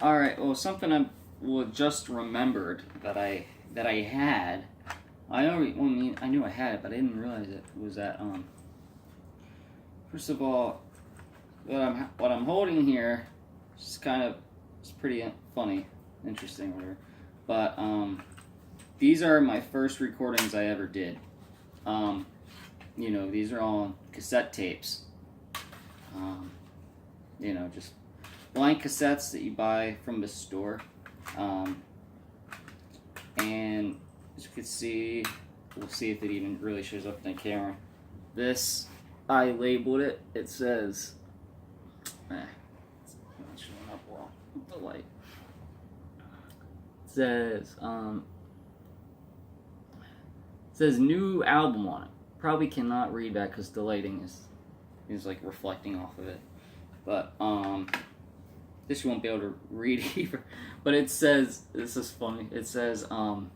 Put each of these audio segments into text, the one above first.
All right. Well, something I just remembered that I had. I knew I had it, but I didn't realize it was that. First of all, what I'm holding here is it's pretty funny, interesting, whatever. But these are my first recordings I ever did. These are all cassette tapes. Just blank cassettes that you buy from the store. And as you can see, we'll see if it even really shows up in the camera. This, I labeled it. It says, it's not showing up well with the light. It says new album on it. Probably cannot read that because the lighting is like reflecting off of it. But this you won't be able to read either. But it says, this is funny. It says you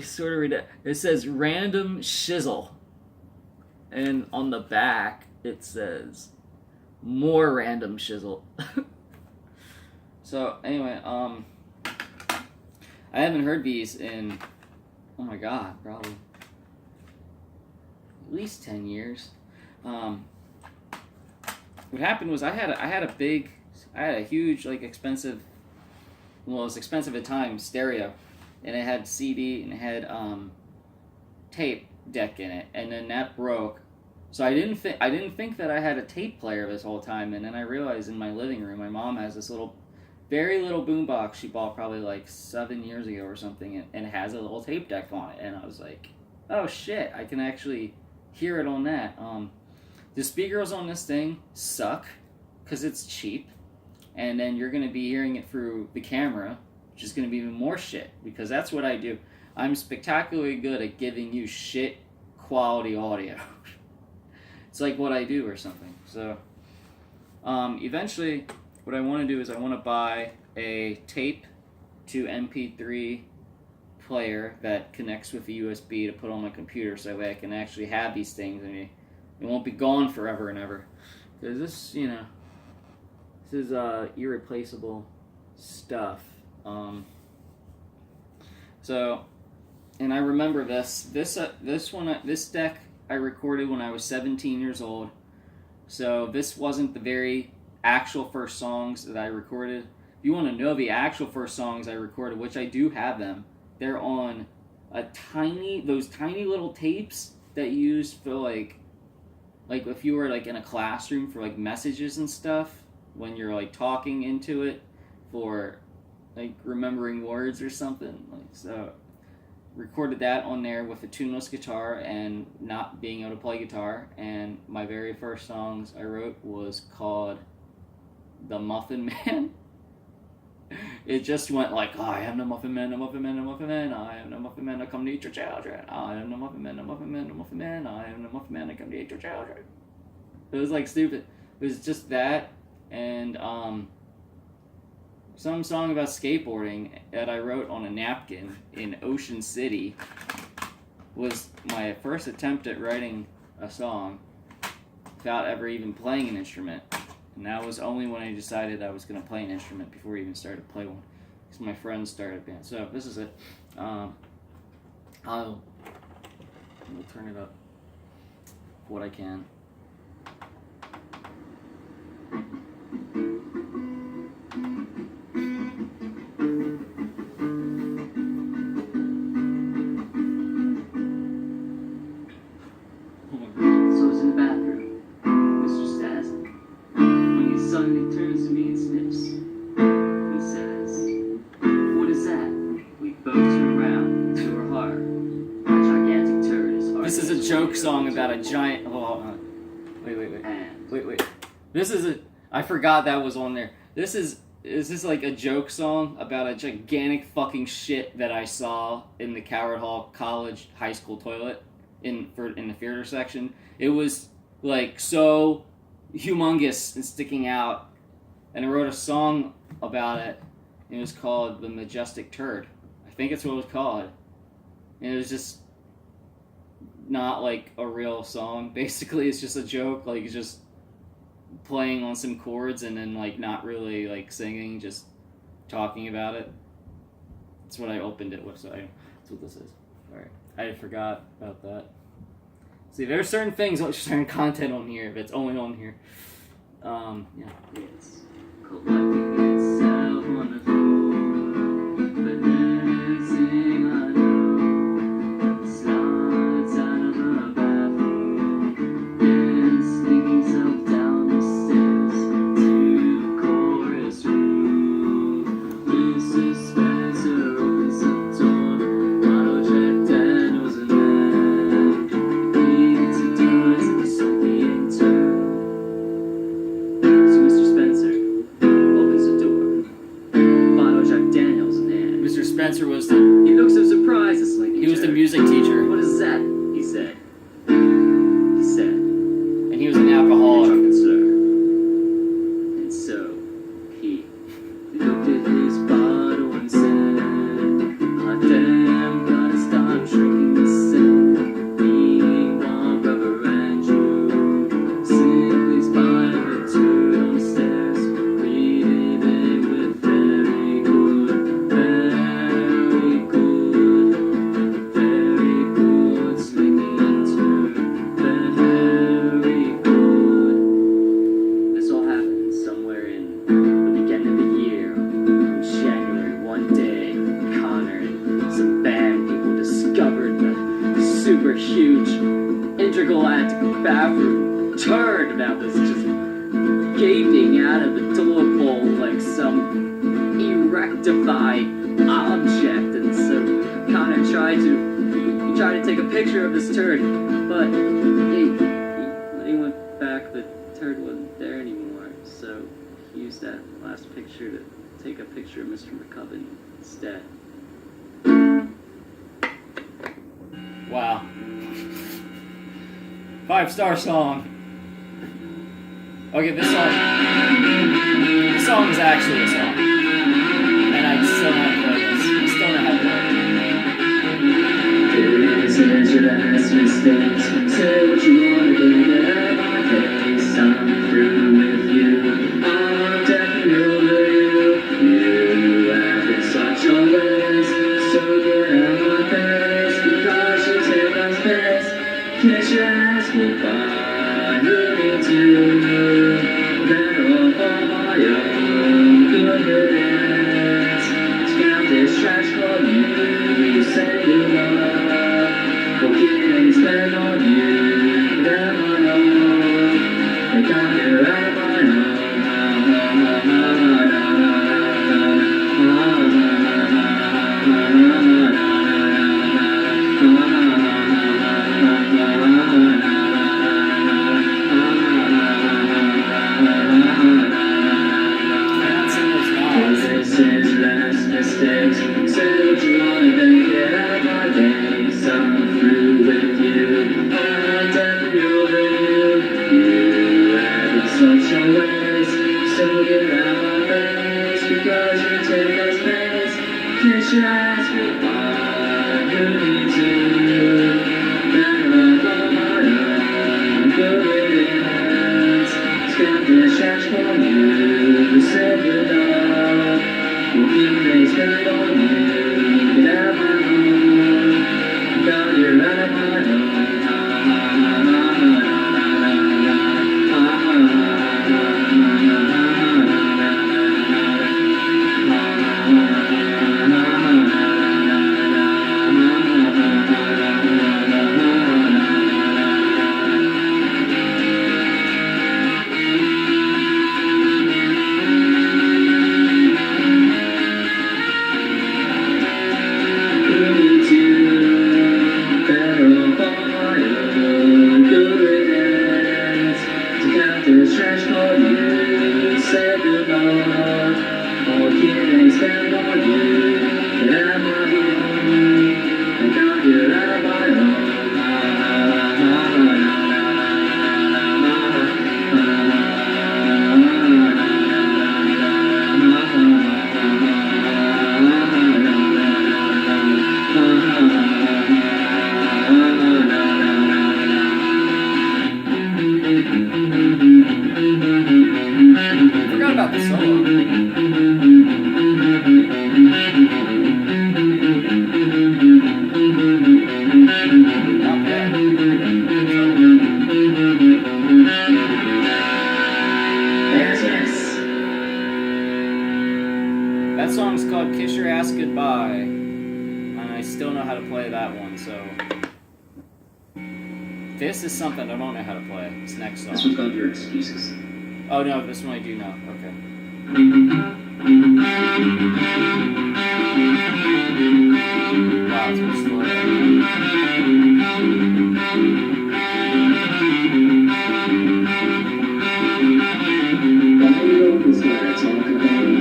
sort of read it. It says random shizzle, and on the back it says more random shizzle. So anyway, I haven't heard these in, oh my god, probably at least 10 years. What happened was I had a huge, like, expensive, well, it was expensive at times, stereo, and it had CD and it had tape deck in it, and then that broke. So I didn't think that I had a tape player this whole time, and then I realized in my living room, my mom has this very little boombox she bought probably like 7 years ago or something, and it has a little tape deck on it, and I was like, oh shit, I can actually hear it on that. The speakers on this thing suck because it's cheap, and then you're going to be hearing it through the camera, which is going to be even more shit, because that's what I do. I'm spectacularly good at giving you shit quality audio. It's like what I do or something. So eventually what I want to do is I want to buy a tape to MP3 player that connects with a USB to put on my computer, so that way I can actually have these things and it won't be gone forever and ever. Because this is irreplaceable stuff. So, and I remember this deck I recorded when I was 17 years old. So this wasn't the very actual first songs that I recorded. If you want to know the actual first songs I recorded, which I do have them, they're on those tiny little tapes that you use for like if you were like in a classroom for like messages and stuff, when you're like talking into it for like remembering words or something. Like, so recorded that on there with a tuneless guitar and not being able to play guitar, and my very first songs I wrote was called The Muffin Man. It just went like, oh, I am the Muffin Man, the Muffin Man, the Muffin Man, I am the Muffin Man, I come to eat your children. I am the Muffin Man, the Muffin Man, the Muffin Man, I am the Muffin Man, I come to eat your children. It was like stupid. It was just that, and some song about skateboarding that I wrote on a napkin in Ocean City was my first attempt at writing a song without ever even playing an instrument. And that was only when I decided I was going to play an instrument before I even started to play one. Because my friends started a band. So this is it. We'll turn it up what I can. This is a joke song about a giant. Oh, wait. I forgot that was on there. Is this like a joke song about a gigantic fucking shit that I saw in the Coward Hall College high school toilet in the theater section? It was like so humongous and sticking out, and I wrote a song about it. It was called The Majestic Turd. I think it's what it was called. And it was just not like a real song. Basically, it's just a joke. Like, it's just playing on some chords and then like not really like singing, just talking about it. That's what I opened it with. So that's what this is. All right, I forgot about that. See, there are certain things, certain content on here. If it's only on here, yeah. It's collecting itself on the floor, but then it's sing I know. Slides out of the bathroom, then sneaking himself down the stairs to the chorus room. Mr. Spencer opens the door, bottle Jack Daniels and then he gets the doors and the something turn. So Mr. Spencer opens the door, bottle Jack Daniels in hand. Mr. Spencer was the... He looked so surprised, it's like... He was the music teacher. What is that? He said. He said. And he was an alcoholic. And sir. And so, he looked at his bottle and said, hot damn, gotta stop drinking this sin. Meanwhile, Brother Andrew simply spying the dude on the stairs, reading it with very good, very good, slinking into very good. This all happened somewhere in the beginning of the year. On January, one day, Connor and some band people discovered the super huge intergalactic bathroom turd that was just gaping out of the toilet bowl like some erectified object. And so Connor tried to take a picture of this turd, but when he went back, the turd wasn't there anymore. So he used that last picture to take a picture of Mr. McCubbin instead. Wow. 5-star song. Okay, this song is actually a song. And I still don't have to play this. I still don't have to play it. This is your last mistake. Say what you want to get out of my face. I'm through with you. I'm definitely over you. You have such a waste. So get out of my face because you take up space. Can't you ask me why you need to? Better off on my own. Good riddance. Scout this trash for you. Say you love. Forgetting spend on you. Then I know. They got you out of my home. Mistakes. Say what you want and then get out of my face. I'm through with you. I'm definitely over you. You have such a waste. So get out of my face because you take up space. Can't you ask me why you need to? Better off on my own. Good riddance. Scout this trash for you. Say you love. Walking days spent on you. Get out of my home. Now you're out of my home. that solo. Not bad. That song's called Kiss Your Ass Goodbye. And I still know how to play that one, so. This is something I don't know how to play. This next song. This one's called Your Excuses. Oh no, this one I do know. Okay. Wow, it's pretty slow. Why you always gotta talk about me?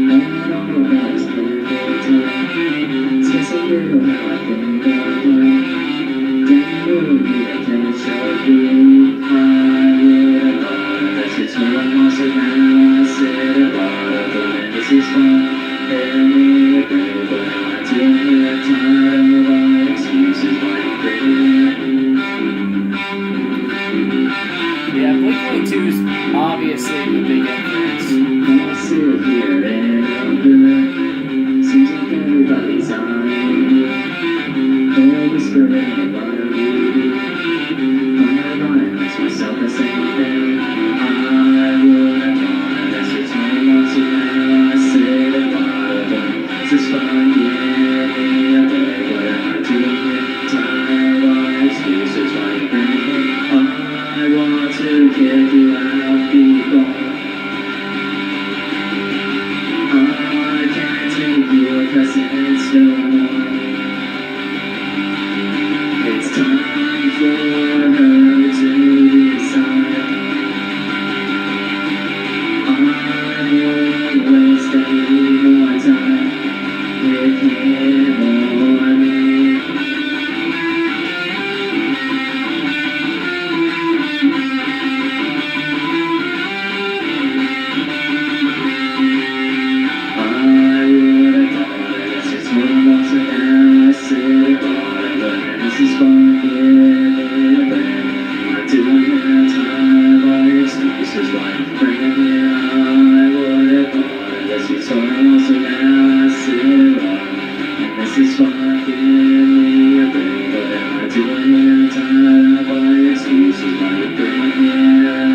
All I know about is playing for time. Says a little how I think about you. Damn, really, I can't show you. I would have thought that's just what I'm also now. I said a lot of them, this is fun. Tell me a bit, but I'm not doing it. Tired of all excuses, why you bring Yeah, Blink-182 is obviously the big influence. I sit here and I'm good. Seems like everybody's on me. They're whispering about me. I remind myself the same thing. I would have thought that's just what I want to now. I said a lot of them. This is fun, yeah, I bet, but I'm not doing it. Tired of all excuses, why you bring it? I want to kick you out, people. I can't take you because it's no more. It's time for her to decide. I won't waste any more time with him or me. I would have thought that's just what I'm up to now. I said about it, but this is fun, yeah, but I'm doing that time. All excuses, why I'm bringing it on. I would have thought that's just what I'm up to now. I said about it, and this is fun, yeah, but I'm not doing that time. All excuses, why I'm bringing it on.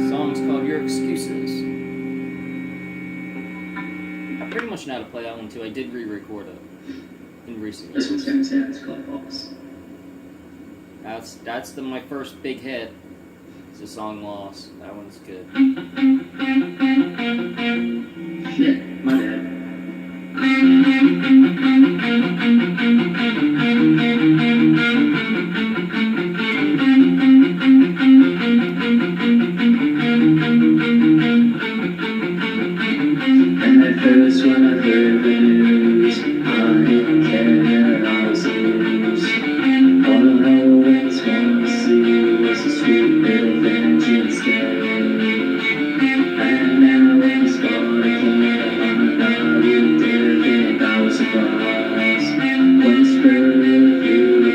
Song's called Your Excuses. I pretty much know how to play that one too. I did re-record it in recent This years. one's gonna say it's called Boss. That's my first big hit. It's the song Lost. That one's good. Shit, my bad. And at first when I heard the news, I didn't care, I was loose. All I always wanted to see was a sweet little vengeance game. And now it's gone, I can't lie, I really did think I was surprised. When I screwed you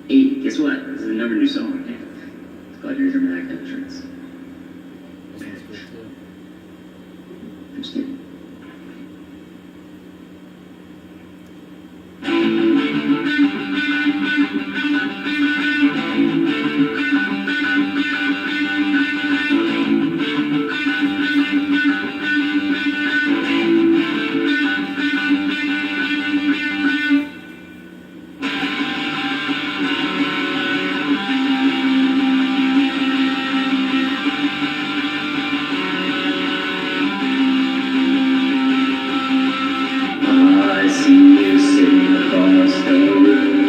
Hey, guess what? This is another new song. Glad you're dramatic entrance. This one's good too. I'm just kidding. I see you sitting across the room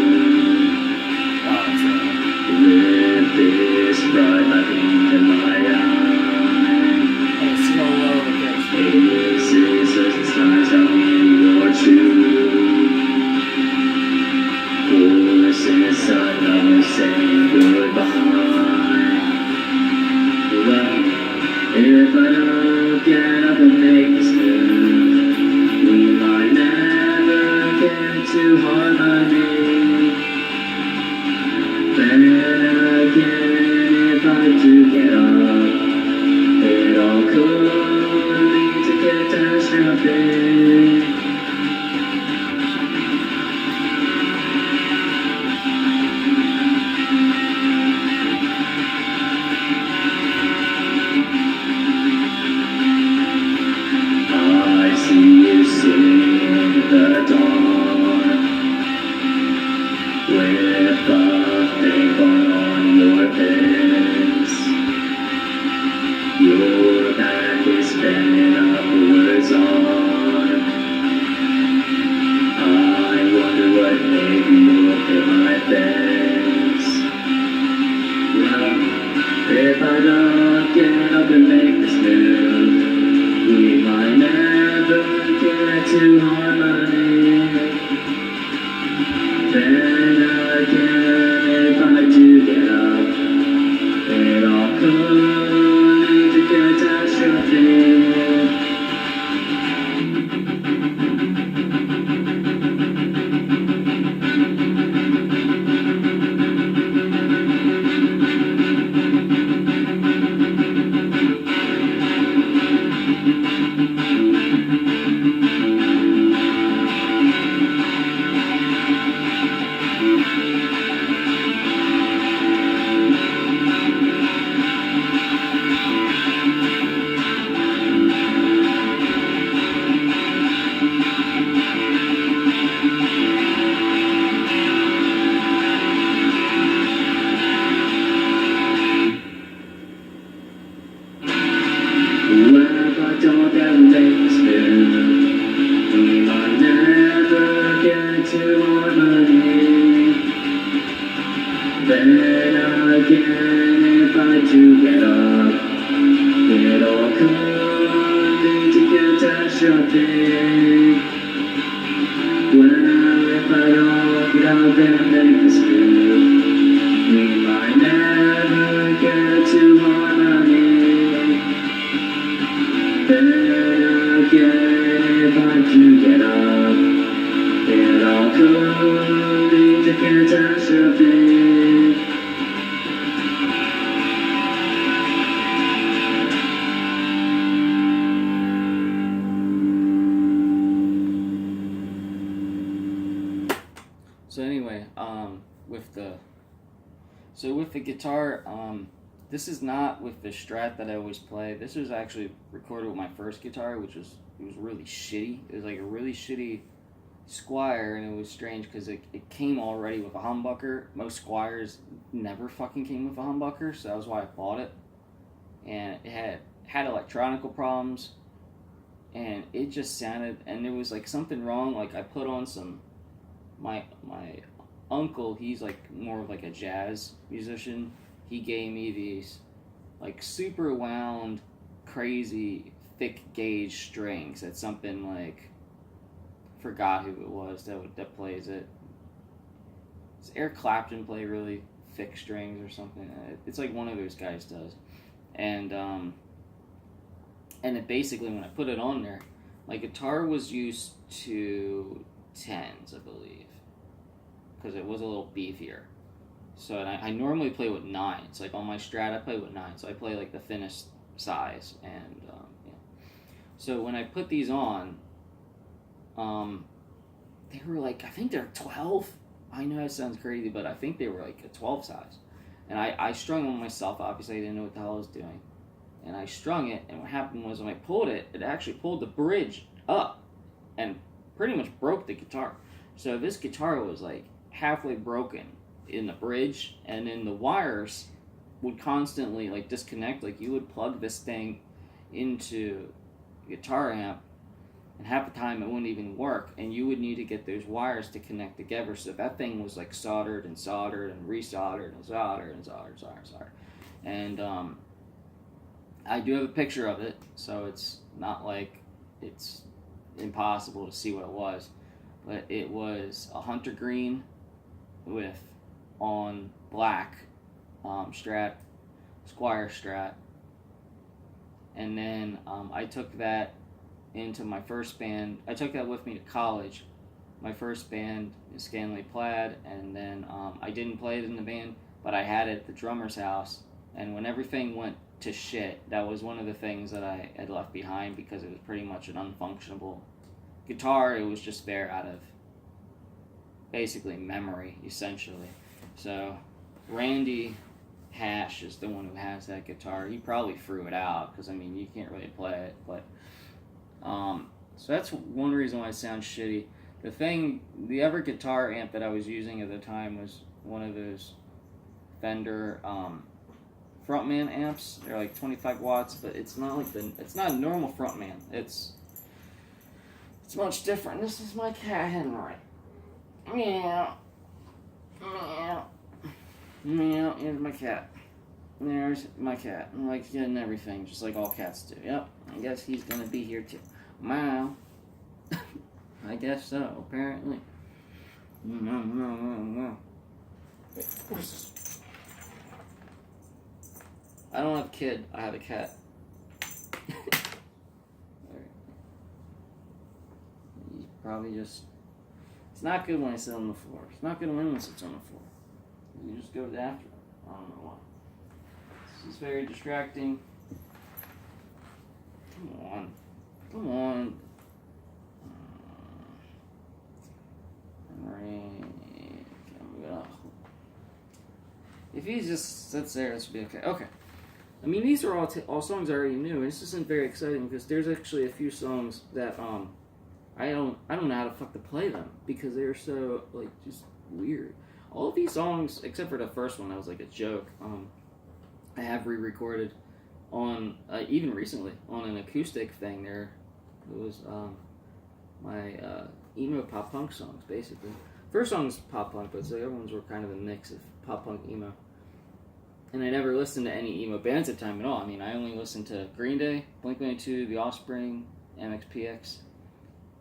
with this bright light in my eye. Oh, see how low the pitch. This is such a sign telling me you're true. This is another saying goodbye. Well, if I don't get up and make this move, we might never get to harmony. Then again, if I do get up, it all could lead to catastrophe. I see you sitting in the dawn with a paintball on your face. Your back is bending upwards on. I wonder what made you hit my face. Well, if I don't get up and make this move, we might never get to harmony. Then again, if I do get up, it all could lead to catastrophe. Well, if I don't ever make this move, we might never get to harmony. Then again, if I do get up, it all could lead to catastrophe. Well, if I don't get up and make this move, we might never get to harmony. Then again, if I do get up, it all could lead to catastrophe. So anyway, with the guitar, this is not with the Strat that I always play. This was actually recorded with my first guitar, it was really shitty. It was like a really shitty Squire, and it was strange because it came already with a humbucker. Most Squires never fucking came with a humbucker, so that was why I bought it. And it had electronical problems, and it just sounded, and there was like something wrong. Like I put on some, my uncle, he's like more of like a jazz musician. He gave me these like super wound, crazy thick gauge strings. That's something like, forgot who it was that plays it. Does Eric Clapton play really thick strings or something? It's like one of those guys does. And And it basically, when I put it on there, my guitar was used to 10s, I believe, because it was a little beefier. So and I normally play with 9s. Like on my Strat, I play with 9s. So I play like the thinnest size. And yeah. So when I put these on, they were like, I think they're 12. I know it sounds crazy, but I think they were like a 12 size. And I strung them myself. Obviously, I didn't know what the hell I was doing. And I strung it, and what happened was when I pulled it, it actually pulled the bridge up and pretty much broke the guitar. So this guitar was like halfway broken in the bridge, and then the wires would constantly like disconnect. Like you would plug this thing into the guitar amp, and half the time it wouldn't even work, and you would need to get those wires to connect together. So that thing was like soldered and soldered and resoldered and soldered and soldered. And I do have a picture of it, so it's not like it's impossible to see what it was. But it was a hunter green with on black Strat, Squire Strat. And then I took that into my first band. I took that with me to college. My first band is Stanley Plaid, and then I didn't play it in the band, but I had it at the drummer's house. And when everything went to shit, that was one of the things that I had left behind because it was pretty much an unfunctionable guitar. It was just there out of basically memory, essentially. So Randy Hash is the one who has that guitar. He probably threw it out because, I mean, you can't really play it. But so that's one reason why it sounds shitty. The other guitar amp that I was using at the time was one of those Fender Frontman amps. They're like 25 watts, but it's not like it's not a normal Frontman. It's much different. This is my cat Henry. Meow. Meow. Meow. Here's my cat. There's my cat. I like getting everything, just like all cats do. Yep. I guess he's gonna be here too. Meow. I guess so, apparently. Meow, meow, meow, meow. Wait, what is this? I don't have a kid, I have a cat. He's probably just... It's not good when I sit on the floor. It's not good when anyone sits on the floor. You just go after him. I don't know why. This is very distracting. Come on. Come on. If he just sits there, this would be okay. Okay. I mean, these are all songs I already knew. This isn't very exciting because there's actually a few songs that I don't know how to fuck to play them because they're so like just weird. All of these songs, except for the first one, that was like a joke. I have re-recorded on even recently on an acoustic thing. It was my emo pop punk songs basically. First song was pop punk, but the other ones were kind of a mix of pop punk emo. And I never listened to any emo bands at the time at all. I mean, I only listened to Green Day, Blink-182, The Offspring, MXPX,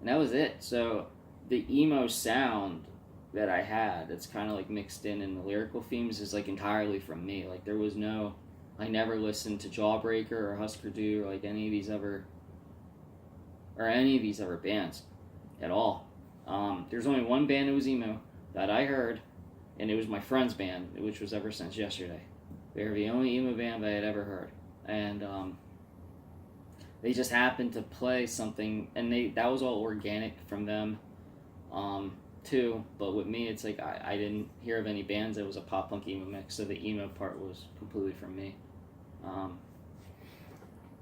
and that was it. So the emo sound that I had, that's kind of like mixed in the lyrical themes, is like entirely from me. Like there was no, I never listened to Jawbreaker or Husker Du or like any of these other bands at all. There's only one band that was emo that I heard, and it was my friend's band, which was Ever Since Yesterday. They were the only emo band I had ever heard, and they just happened to play something, and that was all organic from them, too. But with me, it's like I didn't hear of any bands that was a pop punk emo mix, so the emo part was completely from me.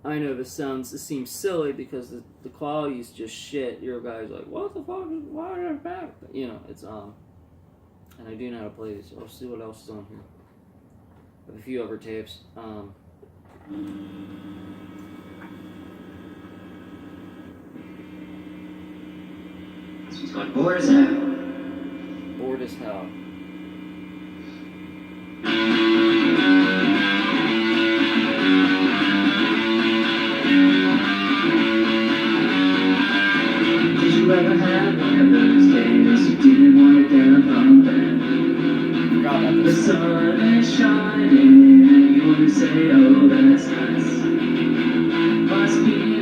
I know this seems silly because the quality is just shit. Your guys are like, what the fuck is why are they back? But, you know, it's and I do know how to play these. So I'll see what else is on here. I have a few other tapes. This one's called Bored as Hell. Bored as Hell. Did you ever have one of those days you didn't want to get up on bed? Forgot about The this. sun is shining and you want to say, oh, that's nice. Must be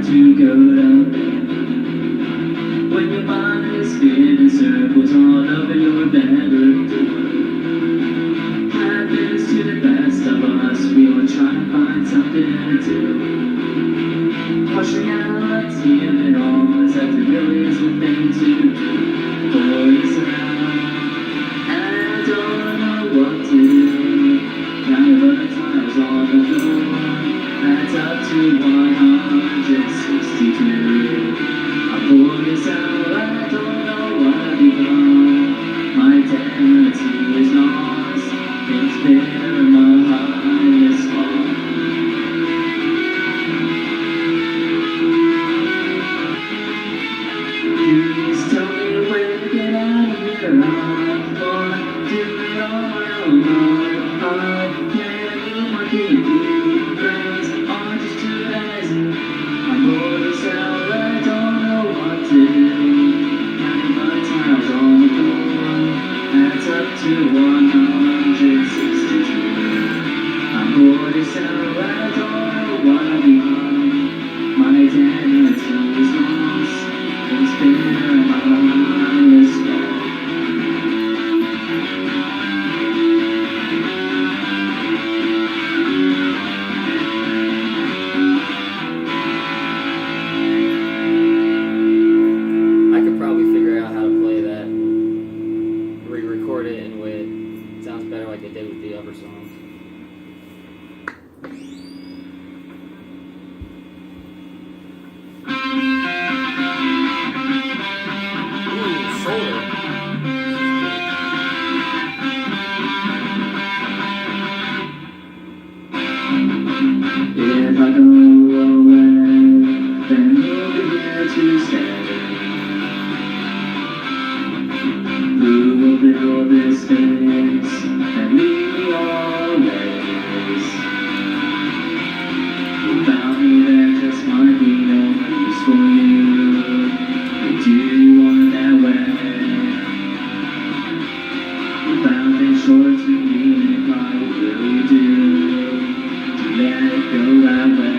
to go down. When your mind is spinning circles all over your bedroom door. Happens to the best of us, we all try to find something to do. Watch reality of it all, is that there really is a thing to do for yourself. And I don't know what to do. Kind of other times on the floor, adds up to 162. I pull yourself, I don't know what I've become. My identity is lost, it's been my highest fall. Please tell me where to get out of here. I'm for doing it on my own. I can't move my feet, friends are just too lazy. I'm bored as hell, I don't know what to do. Counting my tiles on the floor, adds up to 162. I'm bored as hell, I don't know what I've become. My identity is lost, it's been my highest fall. I could probably figure out how to play that, re-record it in a way it sounds better like it did with the other songs. Ooh, shoulder. If I go away, then you'll be here to stay. Who will build this space and leave me always? Without me there just might be no place for you. But do you want it that way? Without this short to me, why will you do? Let it go that way.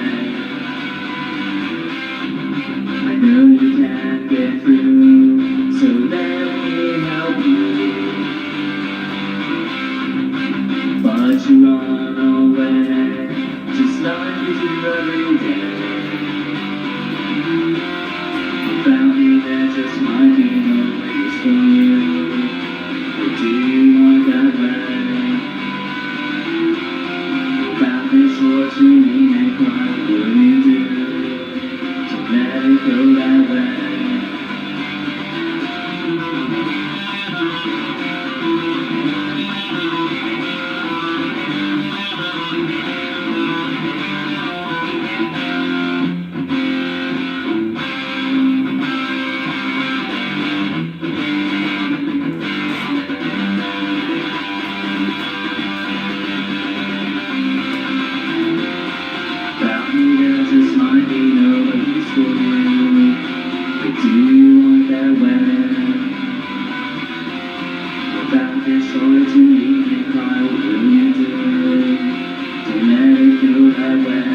I know you can't get through, so let me help you. But you run away, just like you do every day. Without me there just might be no place for you. But do you want that way? Without this short to me and cry, what will you do? So let it go that way. Without me there just might be no place for you. But do you want that way? Without this short to me and cry, what will you do? Don't let it go that way.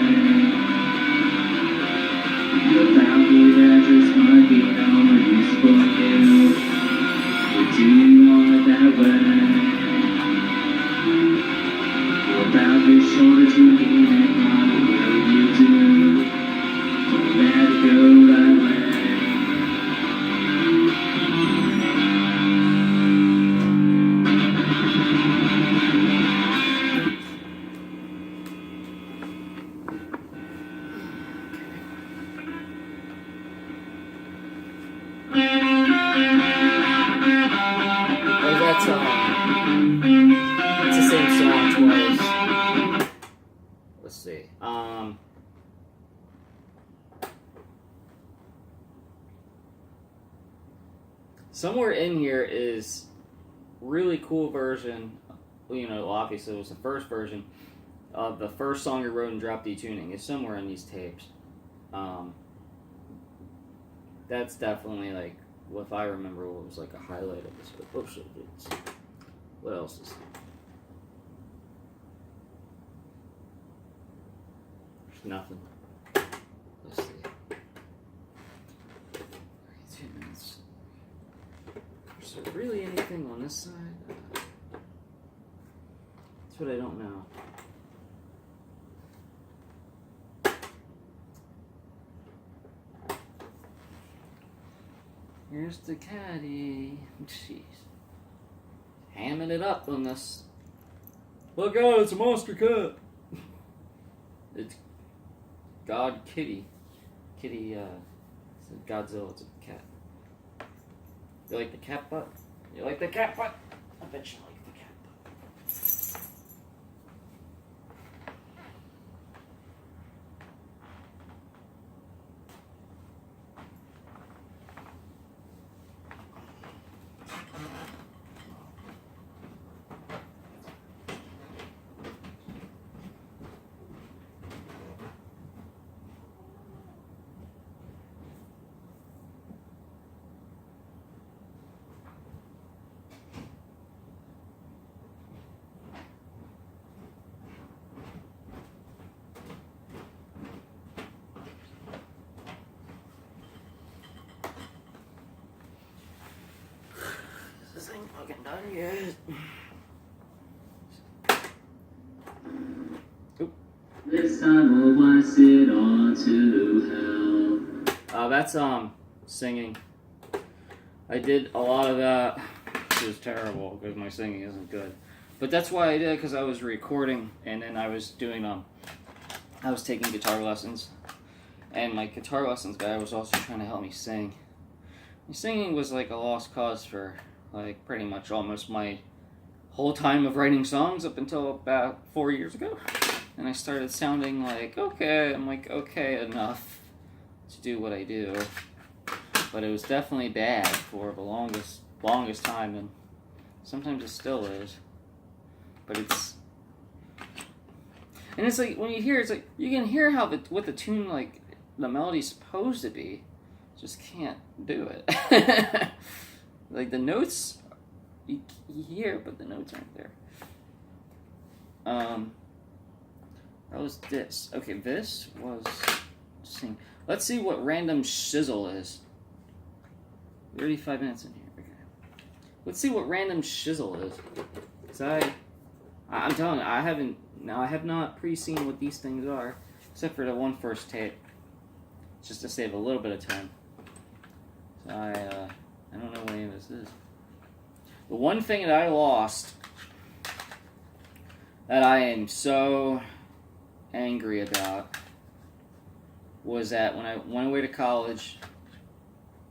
Without me there just might be no place for you. But do you want that way? Without this shoulder to lean and cry, what will you do? Don't let it go that way. Oh, it's the same song twice. Let's see. Somewhere in here is really cool version. You know, obviously it was the first version of the first song he wrote in Drop D Tuning. It's somewhere in these tapes. That's definitely like, if I remember, what was like a highlight of this. But what else is? There's nothing. Let's see. Is there really anything on this side? That's what I don't know. Here's the caddy. Jeez. Hamming it up on this. Look out, it's a monster cat. It's God Kitty. Kitty, it's a Godzilla, it's a cat. You like the cat butt? You like the cat butt? I bet you like the cat butt. This ain't fucking done yet. Oop. This time we'll blast it on to hell. That's singing. I did a lot of that. It was terrible because my singing isn't good. But that's why I did it, because I was recording and then I was doing I was taking guitar lessons, and my guitar lessons guy was also trying to help me sing. My singing was like a lost cause for like pretty much almost my whole time of writing songs up until about 4 years ago. And I started sounding like, okay, I'm like, okay, enough to do what I do. But it was definitely bad for the longest time, and sometimes it still is. But and it's like, when you hear it, it's like, you can hear how what the tune, like, the melody's supposed to be. Just can't do it. Like, the notes, you hear, but the notes aren't there. That was this. Okay, this was sing. Let's see what random shizzle is. 35 minutes in here. Okay. Let's see what random shizzle is. Cause I'm telling you, I have not pre-seen what these things are, except for the one first tape, just to save a little bit of time. So I don't know what any of this is. The one thing that I lost, that I am so angry about, was that when I went away to college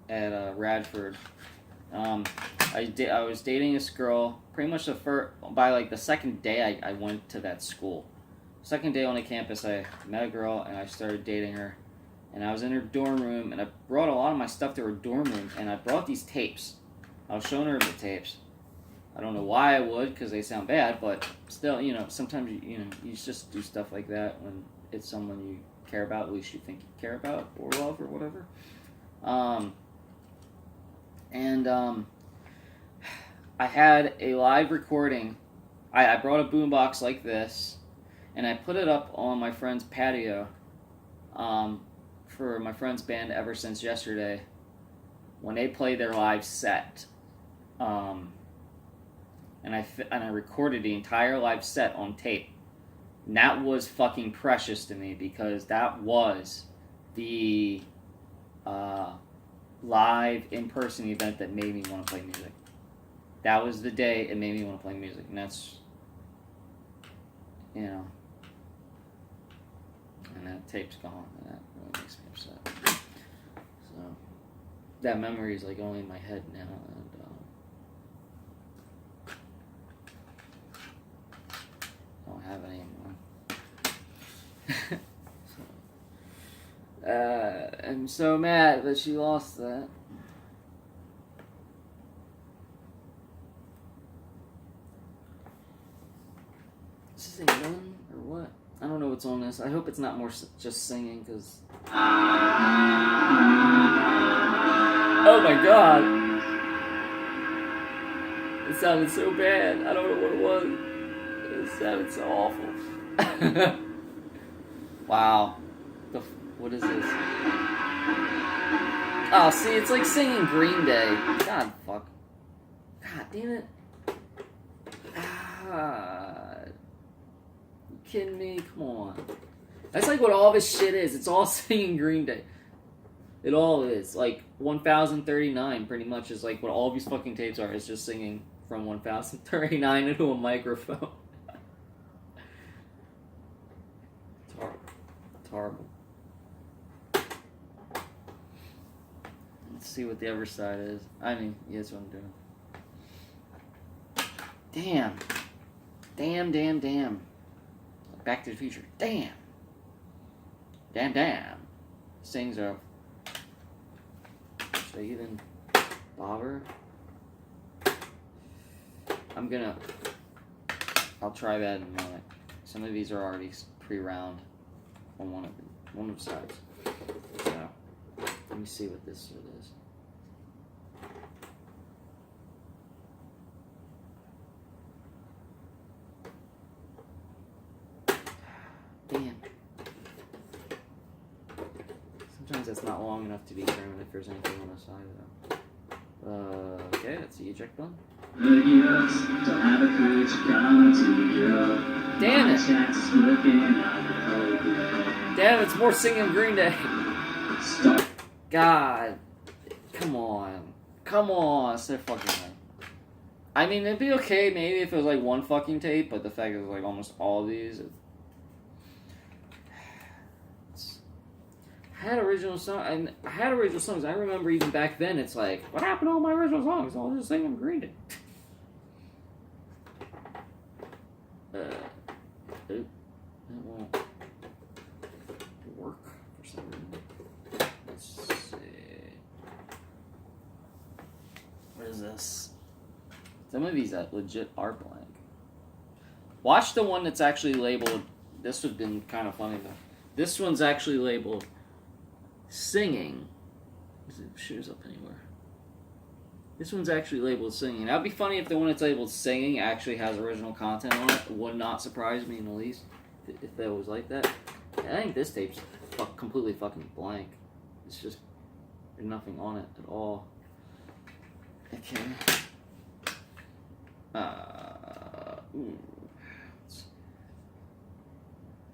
at Radford, I was dating this girl. Pretty much by like the second day I went to that school. Second day on the campus, I met a girl and I started dating her. And I was in her dorm room, and I brought a lot of my stuff to her dorm room, and I brought these tapes. I was showing her the tapes. I don't know why I would, because they sound bad, but still, sometimes you just do stuff like that when it's someone you care about, at least you think you care about or love or whatever. I had a live recording. I brought a boombox like this, and I put it up on my friend's patio for my friend's band Ever Since Yesterday when they played their live set. And I recorded the entire live set on tape. And that was fucking precious to me, because that was the live in-person event that made me want to play music. That was the day it made me want to play music, and that's, and that tape's gone, and that really makes me upset. So, that memory is like only in my head now, and I don't have it anymore. I'm so mad that she lost that. Is this done or what? I don't know what's on this. I hope it's not more just singing, because... Oh my god! It sounded so bad. I don't know what it was. It sounded so awful. Wow. What is this? Oh, see, it's like singing Green Day. God, fuck. damn it. Ah, you kidding me? Come on. That's like what all this shit is. It's all singing Green Day. It all is. Like 1039 pretty much is like what all these fucking tapes are. It's just singing from 1039 into a microphone. It's horrible. It's horrible. Let's see what the other side is. I mean, yeah, that's what I'm doing. Damn. Back to the Future. Damn. Sings are. Should I even bother? I'll try that in a moment. Some of these are already pre-round on one of the sides. So, let me see what this is. Damn. Sometimes that's not long enough to determine if there's anything on the side of them. Okay, that's the eject button. Damn it! Damn, it's more singing Green Day. God. Come on, it's their fucking thing. I mean, it'd be okay maybe if it was like one fucking tape, but the fact that it was like almost all of these. I had original songs. I remember even back then, it's like, what happened to all my original songs? I'll just sing them Green Day. That won't work for some reason. Let's see. What is this? Some of these that legit are blank. Watch the one that's actually labeled. This would have been kind of funny though. This one's actually labeled singing. Is it shows up anywhere? This one's actually labeled singing. That'd be funny if the one that's labeled singing actually has original content on it. It would not surprise me in the least if that was like that. I think this tape's completely fucking blank. It's just there's nothing on it at all. Okay. In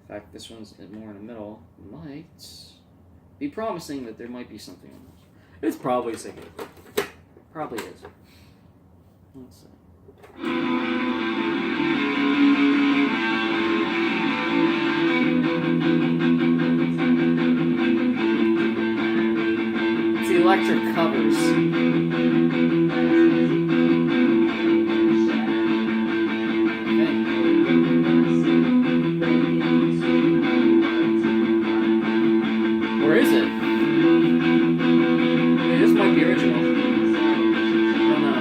fact, this one's more in the middle. Might be promising that there might be something on this. It's probably singing. Probably is. Let's see. It's the electric covers. Where is it? Hey, this might be original. I don't know.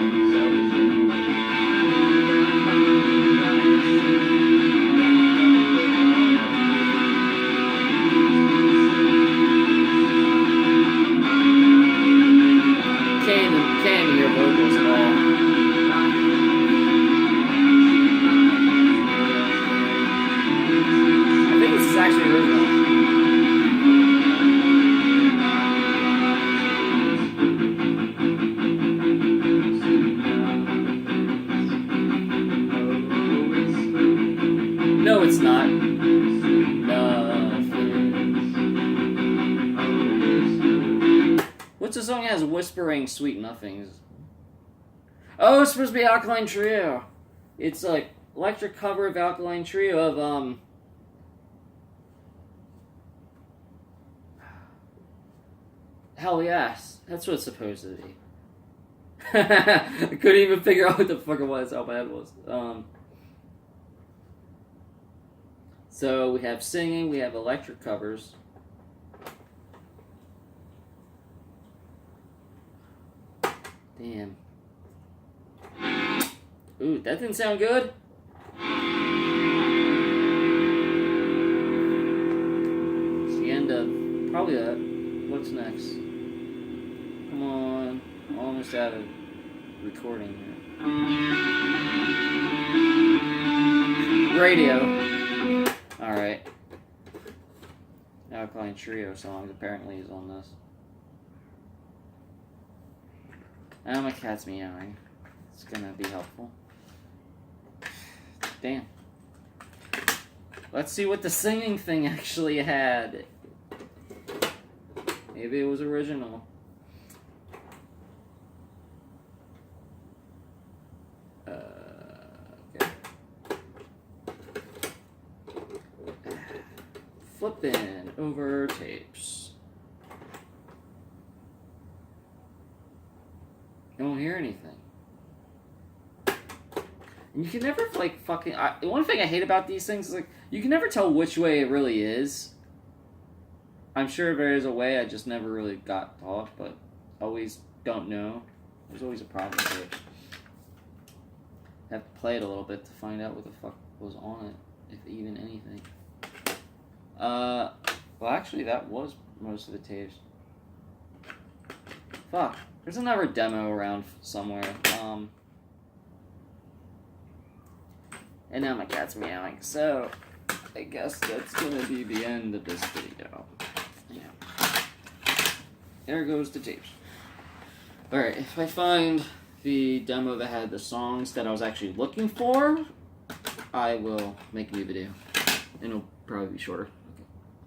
Can't hear vocals at all. I think this is actually original. No, it's not. What's the song that has whispering sweet nothings? Oh, it's supposed to be Alkaline Trio. It's like electric cover of Alkaline Trio of Hell Yes. That's what it's supposed to be. I couldn't even figure out what the fuck it was, how bad it was. So we have singing, we have electric covers. Damn. Ooh, that didn't sound good. It's the end of probably that. What's next? Come on. I'm almost out of recording here. Radio. Alright. Alkaline Trio songs apparently is on this. Oh, my cat's meowing. It's gonna be helpful. Damn. Let's see what the singing thing actually had. Maybe it was original. Okay. Flipping over tapes. I don't hear anything. And you can never, like, fucking... one thing I hate about these things is, like, you can never tell which way it really is. I'm sure there is a way, I just never really got taught, but always don't know. There's always a problem with it. Have to play it a little bit to find out what the fuck was on it, if even anything. Well, actually, that was most of the tapes. Fuck. There's another demo around somewhere. And now my cat's meowing, so I guess that's gonna be the end of this video. Yeah. There goes the tapes. Alright, if I find the demo that had the songs that I was actually looking for, I will make a new video. And it'll probably be shorter.